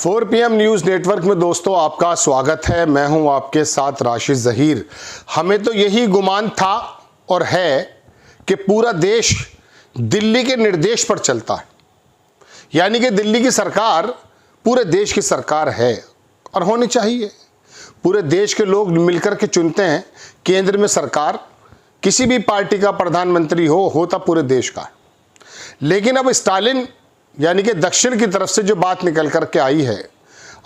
4 PM news network में दोस्तों आपका स्वागत है। मैं हूं आपके साथ राशिद ज़हीर। हमें तो यही गुमान था और है कि पूरा देश दिल्ली के निर्देश पर चलता है, यानी कि दिल्ली की सरकार पूरे देश की सरकार है और होनी चाहिए। पूरे देश के लोग मिलकर के चुनते हैं केंद्र में सरकार, किसी भी पार्टी का प्रधानमंत्री होता पूरे देश का। लेकिन अब स्टालिन यानी कि दक्षिण की तरफ से जो बात निकल कर के आई है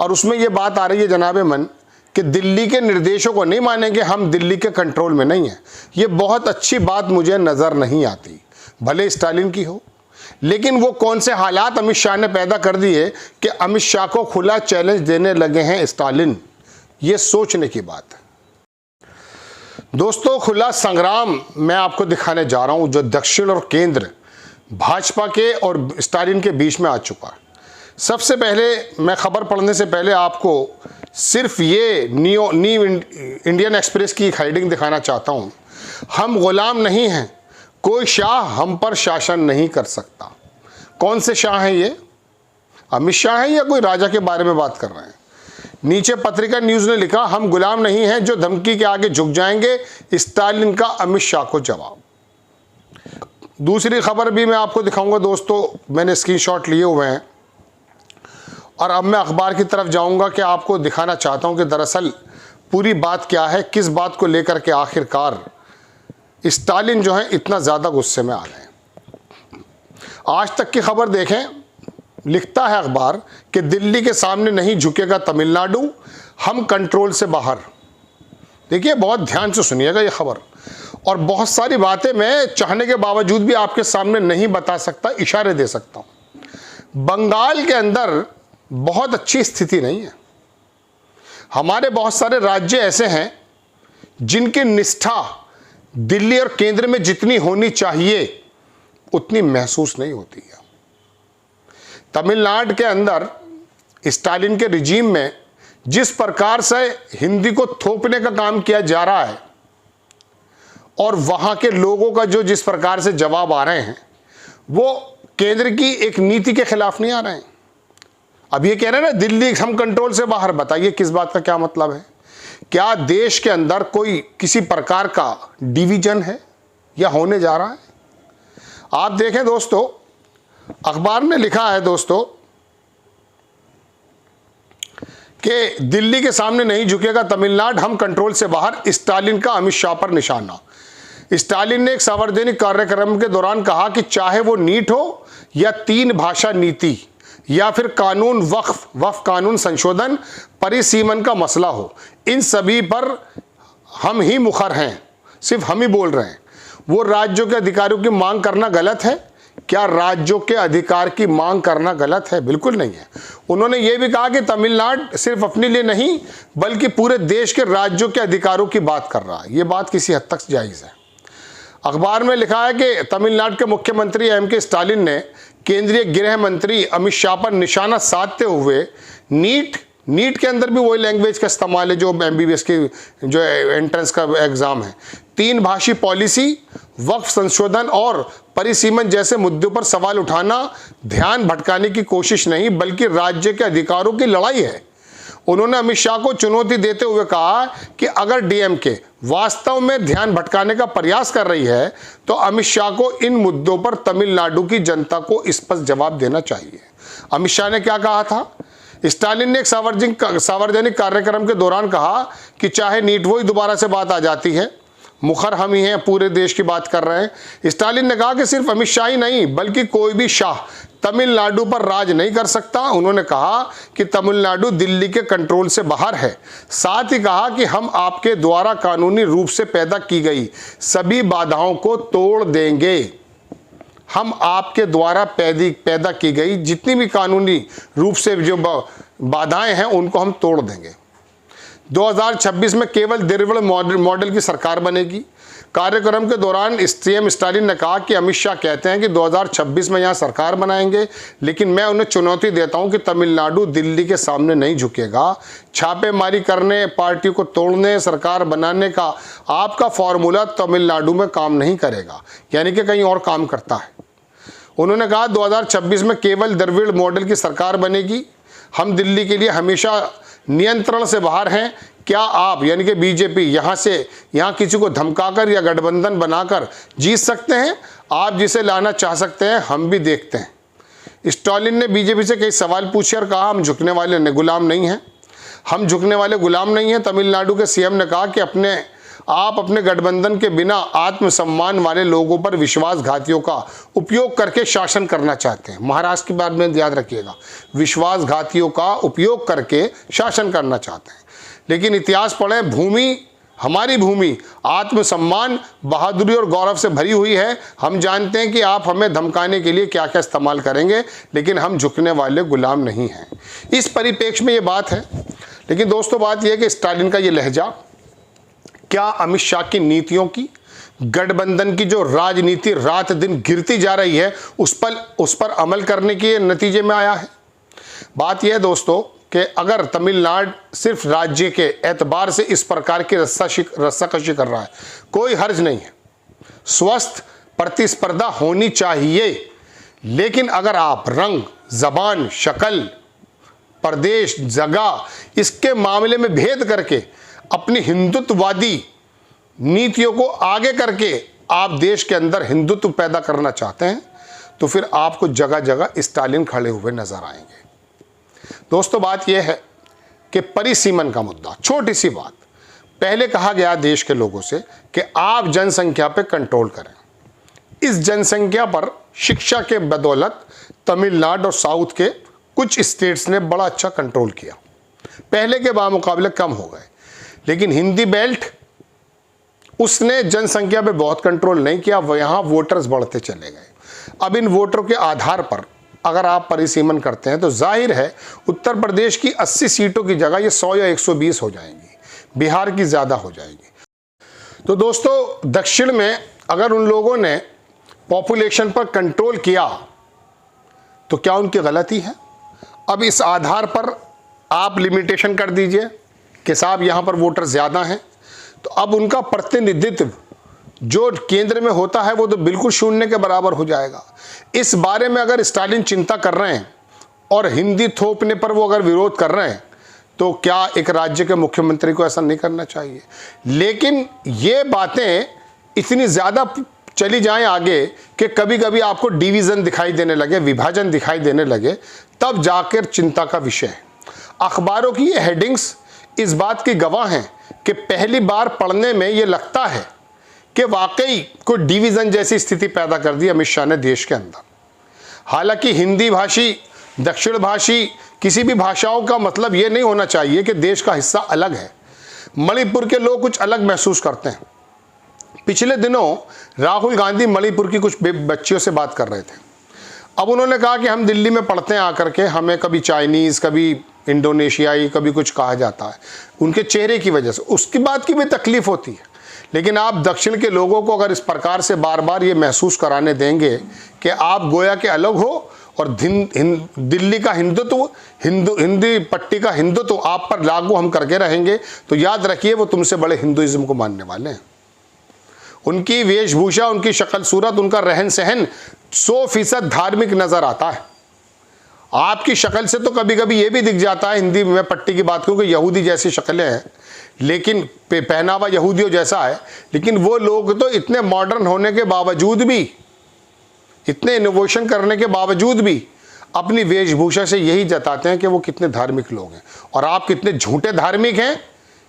और उसमें ये बात आ रही है जनाबे मन कि दिल्ली के निर्देशों को नहीं मानेंगे, हम दिल्ली के कंट्रोल में नहीं हैं। ये बहुत अच्छी बात मुझे नज़र नहीं आती, भले स्टालिन की हो, लेकिन वो कौन से हालात अमित शाह ने पैदा कर दिए कि अमित शाह को खुला चैलेंज देने लगे हैं स्टालिन। ये सोचने की बात है दोस्तों। खुला संग्राम मैं आपको दिखाने जा रहा हूं जो दक्षिण और केंद्र भाजपा के और स्टालिन के बीच में आ चुका है। सबसे पहले मैं खबर पढ़ने से पहले आपको सिर्फ ये न्यू इंडियन एक्सप्रेस की एक हेडिंग दिखाना चाहता हूं। हम गुलाम नहीं हैं, कोई शाह हम पर शासन नहीं कर सकता। कौन से शाह हैं ये? अमित शाह हैं या कोई राजा के बारे में बात कर रहे हैं? नीचे पत्रिका न्यूज़ ने लिखा, हम गुलाम नहीं हैं जो धमकी के आगे झुक जाएंगे, स्टालिन का अमित शाह को जवाब। दूसरी खबर भी मैं आपको दिखाऊंगा दोस्तों, मैंने स्क्रीनशॉट लिए हुए हैं और अब मैं अखबार की तरफ जाऊंगा कि आपको दिखाना चाहता हूं कि दरअसल पूरी बात क्या है, किस बात को लेकर के आखिरकार स्टालिन जो है इतना ज़्यादा गुस्से में आ गए। आज तक की खबर देखें, लिखता है अखबार कि दिल्ली के सामने नहीं झुकेगा तमिलनाडु, हम कंट्रोल से बाहर। देखिए बहुत ध्यान से सुनिएगा ये खबर, और बहुत सारी बातें मैं चाहने के बावजूद भी आपके सामने नहीं बता सकता, इशारे दे सकता हूं। बंगाल के अंदर बहुत अच्छी स्थिति नहीं है। हमारे बहुत सारे राज्य ऐसे हैं जिनकी निष्ठा दिल्ली और केंद्र में जितनी होनी चाहिए उतनी महसूस नहीं होती है। तमिलनाडु के अंदर स्टालिन के रिजीम में जिस प्रकार से हिंदी को थोपने का काम किया जा रहा है और वहां के लोगों का जो जिस प्रकार से जवाब आ रहे हैं, वो केंद्र की एक नीति के खिलाफ नहीं आ रहे हैं। अब ये कह रहे हैं ना दिल्ली हम कंट्रोल से बाहर, बताइए किस बात का क्या मतलब है? क्या देश के अंदर कोई किसी प्रकार का डिवीजन है या होने जा रहा है? आप देखें दोस्तों, अखबार ने लिखा है दोस्तों कि दिल्ली के सामने नहीं झुकेगा तमिलनाडु, हम कंट्रोल से बाहर, स्टालिन का अमित शाह पर निशाना। स्टालिन ने एक सार्वजनिक कार्यक्रम के दौरान कहा कि चाहे वो नीट हो या 3 भाषा नीति या फिर कानून वक्फ कानून संशोधन परिसीमन का मसला हो, इन सभी पर हम ही मुखर हैं, सिर्फ हम ही बोल रहे हैं। वो राज्यों के अधिकारियों की मांग करना गलत है? क्या राज्यों के अधिकार की मांग करना गलत है? बिल्कुल नहीं है। उन्होंने ये भी कहा कि तमिलनाडु सिर्फ अपने लिए नहीं बल्कि पूरे देश के राज्यों के अधिकारों की बात कर रहा है। ये बात किसी हद तक जायज़ है। अखबार में लिखा है कि तमिलनाडु के मुख्यमंत्री M.K. स्टालिन ने केंद्रीय गृह मंत्री अमित शाह पर निशाना साधते हुए नीट के अंदर भी वही लैंग्वेज का इस्तेमाल है जो MBBS की जो एंट्रेंस का एग्ज़ाम है, 3 भाषी पॉलिसी, वक्फ संशोधन और परिसीमन जैसे मुद्दों पर सवाल उठाना ध्यान भटकाने की कोशिश नहीं बल्कि राज्य के अधिकारों की लड़ाई है। उन्होंने अमित शाह को चुनौती देते हुए कहा कि अगर DMK वास्तव में ध्यान भटकाने का प्रयास कर रही है तो अमित शाह को इन मुद्दों पर तमिलनाडु की जनता को स्पष्ट जवाब देना चाहिए। अमित शाह ने क्या कहा था? स्टालिन ने एक सार्वजनिक कार्यक्रम के दौरान कहा कि चाहे नीट वही दोबारा से बात आ जाती है, मुखर हम ही हैं, पूरे देश की बात कर रहे हैं। स्टालिन ने कहा कि सिर्फ अमित शाह ही नहीं बल्कि कोई भी शाह तमिलनाडु पर राज नहीं कर सकता। उन्होंने कहा कि तमिलनाडु दिल्ली के कंट्रोल से बाहर है। साथ ही कहा कि हम आपके द्वारा कानूनी रूप से पैदा की गई सभी बाधाओं को तोड़ देंगे। हम आपके द्वारा पैदा की गई जितनी भी कानूनी रूप से जो बाधाएं हैं उनको हम तोड़ देंगे। 2026 में केवल द्रविड़ मॉडल की सरकार बनेगी। कार्यक्रम के दौरान CM स्टालिन ने कहा कि अमित शाह कहते हैं कि 2026 में यहाँ सरकार बनाएंगे, लेकिन मैं उन्हें चुनौती देता हूँ कि तमिलनाडु दिल्ली के सामने नहीं झुकेगा। छापेमारी करने, पार्टी को तोड़ने, सरकार बनाने का आपका फॉर्मूला तमिलनाडु में काम नहीं करेगा, यानी कि कहीं और काम करता है। उन्होंने कहा 2026 में केवल द्रविड़ मॉडल की सरकार बनेगी। हम दिल्ली के लिए हमेशा नियंत्रण से बाहर हैं। क्या आप यानी कि बीजेपी यहाँ किसी को धमकाकर या गठबंधन बनाकर जीत सकते हैं? आप जिसे लाना चाह सकते हैं, हम भी देखते हैं। स्टालिन ने बीजेपी से कई सवाल पूछे और कहा हम झुकने वाले गुलाम नहीं हैं, हम झुकने वाले गुलाम नहीं हैं। तमिलनाडु के सीएम ने कहा कि आप अपने गठबंधन के बिना आत्मसम्मान वाले लोगों पर विश्वासघातियों का उपयोग करके शासन करना चाहते हैं। महाराष्ट्र के बारे में याद रखिएगा, विश्वासघातियों का उपयोग करके शासन करना चाहते हैं। लेकिन इतिहास पढ़े, भूमि हमारी भूमि आत्मसम्मान, बहादुरी और गौरव से भरी हुई है। हम जानते हैं कि आप हमें धमकाने के लिए क्या क्या इस्तेमाल करेंगे, लेकिन हम झुकने वाले गुलाम नहीं हैं। इस परिप्रेक्ष्य में ये बात है। लेकिन दोस्तों बात यह है कि स्टालिन का ये लहजा क्या अमित शाह की नीतियों की, गठबंधन की जो राजनीति रात दिन गिरती जा रही है उस पर अमल करने के नतीजे में आया है? बात यह है दोस्तों कि अगर तमिलनाडु सिर्फ राज्य के एतबार से इस प्रकार की रस्साकशी कर रहा है, कोई हर्ज नहीं है। स्वस्थ प्रतिस्पर्धा होनी चाहिए। लेकिन अगर आप रंग, जबान, शक्ल, प्रदेश, जगह इसके मामले में भेद करके अपनी हिंदुत्ववादी नीतियों को आगे करके आप देश के अंदर हिंदुत्व पैदा करना चाहते हैं, तो फिर आपको जगह जगह स्टालिन खड़े हुए नजर आएंगे। दोस्तों बात यह है कि परिसीमन का मुद्दा, छोटी सी बात, पहले कहा गया देश के लोगों से कि आप जनसंख्या पे कंट्रोल करें। इस जनसंख्या पर शिक्षा के बदौलत तमिलनाडु और साउथ के कुछ स्टेट्स ने बड़ा अच्छा कंट्रोल किया, पहले के बामुकाबले कम हो गए। लेकिन हिंदी बेल्ट उसने जनसंख्या पे बहुत कंट्रोल नहीं किया, वहाँ वोटर्स बढ़ते चले गए। अब इन वोटरों के आधार पर अगर आप परिसीमन करते हैं तो जाहिर है उत्तर प्रदेश की 80 सीटों की जगह ये 100 या 120 हो जाएंगी, बिहार की ज़्यादा हो जाएगी। तो दोस्तों दक्षिण में अगर उन लोगों ने पॉपुलेशन पर कंट्रोल किया तो क्या उनकी गलती है? अब इस आधार पर आप लिमिटेशन कर दीजिए कि साहब यहाँ पर वोटर ज़्यादा हैं, तो अब उनका प्रतिनिधित्व जो केंद्र में होता है वो तो बिल्कुल शून्य के बराबर हो जाएगा। इस बारे में अगर स्टालिन चिंता कर रहे हैं और हिंदी थोपने पर वो अगर विरोध कर रहे हैं, तो क्या एक राज्य के मुख्यमंत्री को ऐसा नहीं करना चाहिए? लेकिन ये बातें इतनी ज़्यादा चली जाएं आगे कि कभी कभी आपको डिवीज़न दिखाई देने लगे, विभाजन दिखाई देने लगे, तब जाकर चिंता का विषय है। अखबारों की ये हेडिंग्स इस बात की गवाह हैं कि पहली बार पढ़ने में ये लगता है कि वाकई कोई डिवीज़न जैसी स्थिति पैदा कर दी अमित शाह ने देश के अंदर। हालांकि हिंदी भाषी, दक्षिण भाषी, किसी भी भाषाओं का मतलब ये नहीं होना चाहिए कि देश का हिस्सा अलग है। मणिपुर के लोग कुछ अलग महसूस करते हैं। पिछले दिनों राहुल गांधी मणिपुर की कुछ बच्चियों से बात कर रहे थे। अब उन्होंने कहा कि हम दिल्ली में पढ़ते हैं आकर के, हमें कभी चाइनीज़, कभी इंडोनेशियाई, कभी कुछ कहा जाता है उनके चेहरे की वजह से, उसकी बात की भी तकलीफ होती है। लेकिन आप दक्षिण के लोगों को अगर इस प्रकार से बार बार ये महसूस कराने देंगे कि आप गोया के अलग हो और दिल्ली का हिंदुत्व, हिंदी पट्टी का हिंदुत्व आप पर लागू हम करके रहेंगे, तो याद रखिए वो तुमसे बड़े हिंदुइज्म को मानने वाले हैं। उनकी वेशभूषा, उनकी शक्ल सूरत, उनका रहन सहन 100% धार्मिक नजर आता है। आपकी शक्ल से तो कभी कभी ये भी दिख जाता है, हिंदी में पट्टी की बात करूँ कि यहूदी जैसी शक्लें हैं, लेकिन पहनावा यहूदियों जैसा है। लेकिन वो लोग तो इतने मॉडर्न होने के बावजूद भी, इतने इनोवेशन करने के बावजूद भी अपनी वेशभूषा से यही जताते हैं कि वो कितने धार्मिक लोग हैं। और आप कितने झूठे धार्मिक हैं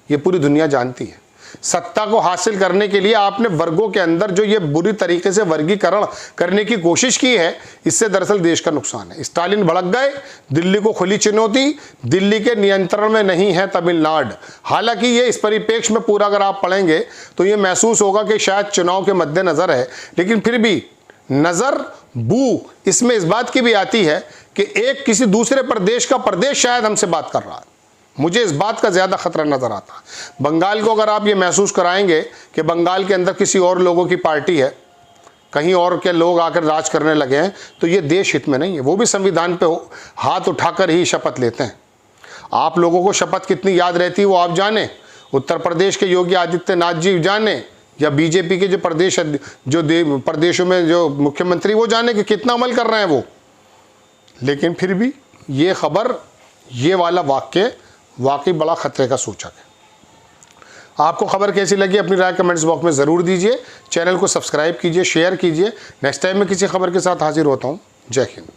ये पूरी दुनिया जानती है। सत्ता को हासिल करने के लिए आपने वर्गों के अंदर जो ये बुरी तरीके से वर्गीकरण करने की कोशिश की है, इससे दरअसल देश का नुकसान है। स्टालिन भड़क गए, दिल्ली को खुली चुनौती, दिल्ली के नियंत्रण में नहीं है तमिलनाडु। हालांकि ये इस परिप्रेक्ष्य में पूरा अगर आप पढ़ेंगे तो ये महसूस होगा कि शायद चुनाव के मद्देनजर है, लेकिन फिर भी नज़र बू इसमें इस बात की भी आती है कि एक किसी दूसरे प्रदेश का प्रदेश शायद हमसे बात कर रहा है। मुझे इस बात का ज़्यादा खतरा नज़र आता है। बंगाल को अगर आप ये महसूस कराएंगे कि बंगाल के अंदर किसी और लोगों की पार्टी है, कहीं और के लोग आकर राज करने लगे हैं, तो ये देश हित में नहीं है। वो भी संविधान पे हाथ उठाकर ही शपथ लेते हैं। आप लोगों को शपथ कितनी याद रहती है वो आप जाने, उत्तर प्रदेश के योगी आदित्यनाथ जी जाने, या बीजेपी के जो प्रदेशों में जो मुख्यमंत्री वो जाने कि कितना अमल कर रहे हैं वो। लेकिन फिर भी ये खबर ये वाला वाक्य वाकई बड़ा खतरे का सूचक है। आपको खबर कैसी लगी अपनी राय कमेंट्स बॉक्स में ज़रूर दीजिए। चैनल को सब्सक्राइब कीजिए, शेयर कीजिए। नेक्स्ट टाइम मैं किसी खबर के साथ हाजिर होता हूँ। जय हिंद।